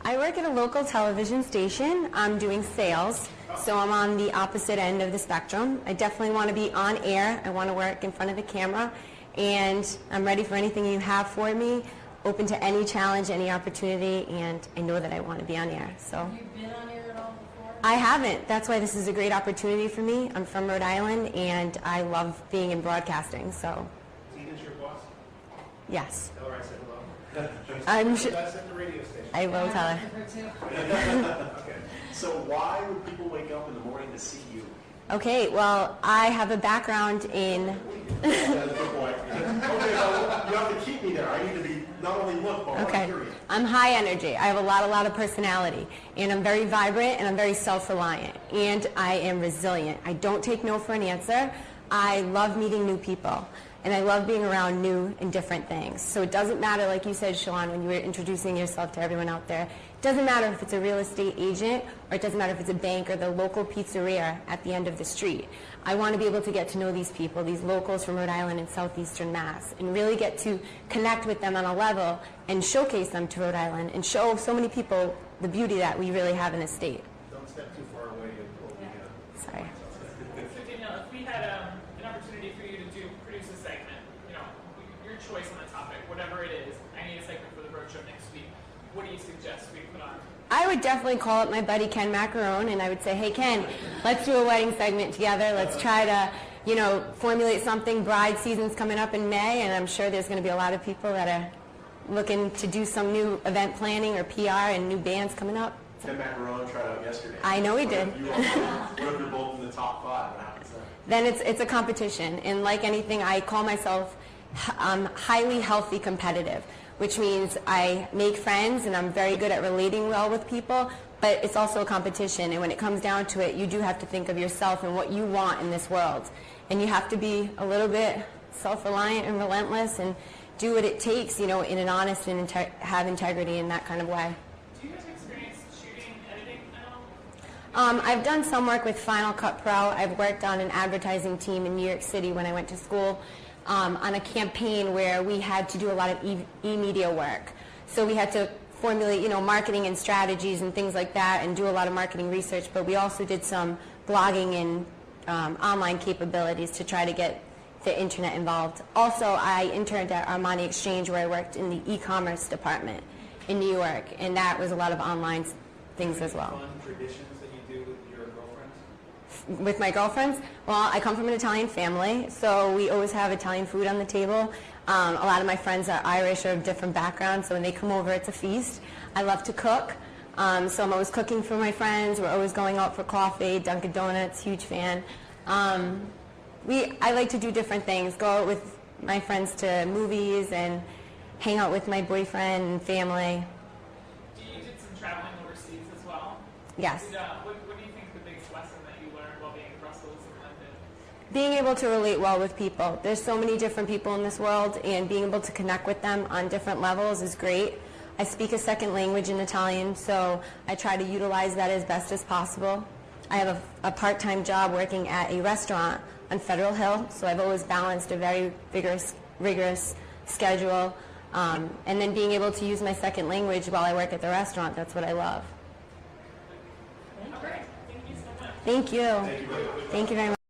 I work at a local television station. I'm doing sales, so I'm on the opposite end of the spectrum. I definitely want to be on air. I want to work in front of the camera, and I'm ready for anything you have for me, open to any challenge, any opportunity, and I know that I want to be on air. So. Have you been on air at all before? I haven't. That's why this is a great opportunity for me. I'm from Rhode Island, and I love being in broadcasting. So. Tina's your boss? Yes. Tell her I said hello. I'm sure. That's at the radio station. I will tell her. Okay. So why would people wake up in the morning to see you? Okay, well, I have a background in. That's a good point. Okay, well, you have to keep me there. I need to be not only look, but Okay. hear you. I'm high energy. I have a lot of personality. And I'm very vibrant and I'm very self-reliant. And I am resilient. I don't take no for an answer. I love meeting new people. And I love being around new and different things. So it doesn't matter, like you said, Shalon, when you were introducing yourself to everyone out there, it doesn't matter if it's a real estate agent or it doesn't matter if it's a bank or the local pizzeria at the end of the street. I want to be able to get to know these people, these locals from Rhode Island and southeastern Mass, and really get to connect with them on a level and showcase them to Rhode Island and show so many people the beauty that we really have in this state. Don't step too far away. Sorry. So Danielle, if we had an opportunity for you to produce a segment, your choice on the topic, whatever it is, I need a segment for the roadshow next week. What do you suggest we put on? I would definitely call up my buddy Ken Macarone and I would say, hey Ken, let's do a wedding segment together. Let's try to, formulate something. Bride season's coming up in May, and I'm sure there's going to be a lot of people that are looking to do some new event planning or PR and new bands coming up. Ken Macarone tried out yesterday. I know he did. What if you're both in the top 5? What happens then? Then it's a competition, and like anything, I call myself highly healthy competitive, which means I make friends and I'm very good at relating well with people, but it's also a competition, and when it comes down to it, you do have to think of yourself and what you want in this world, and you have to be a little bit self-reliant and relentless and do what it takes, in an honest and have integrity in that kind of way. Do you have experience shooting, editing at all? I've done some work with Final Cut Pro. I've worked on an advertising team in New York City when I went to school on a campaign where we had to do a lot of e-media work. So we had to formulate, marketing and strategies and things like that and do a lot of marketing research, but we also did some blogging and online capabilities to try to get the internet involved. Also, I interned at Armani Exchange where I worked in the e-commerce department in New York, and that was a lot of online things as well. Fun traditions that you do with your girlfriends? With my girlfriends? Well, I come from an Italian family, so we always have Italian food on the table. A lot of my friends are Irish or of different backgrounds, so when they come over, it's a feast. I love to cook, so I'm always cooking for my friends. We're always going out for coffee, Dunkin' Donuts, huge fan. I like to do different things, go out with my friends to movies and hang out with my boyfriend and family. You did some traveling overseas as well? Yes. What do you think is the biggest lesson that you learned while being in Brussels and London? Being able to relate well with people. There's so many different people in this world, and being able to connect with them on different levels is great. I speak a second language in Italian, so I try to utilize that as best as possible. I have a part-time job working at a restaurant on Federal Hill, so I've always balanced a very rigorous schedule. And then being able to use my second language while I work at the restaurant, that's what I love. All right. Thank you so much. Thank you. Thank you very much.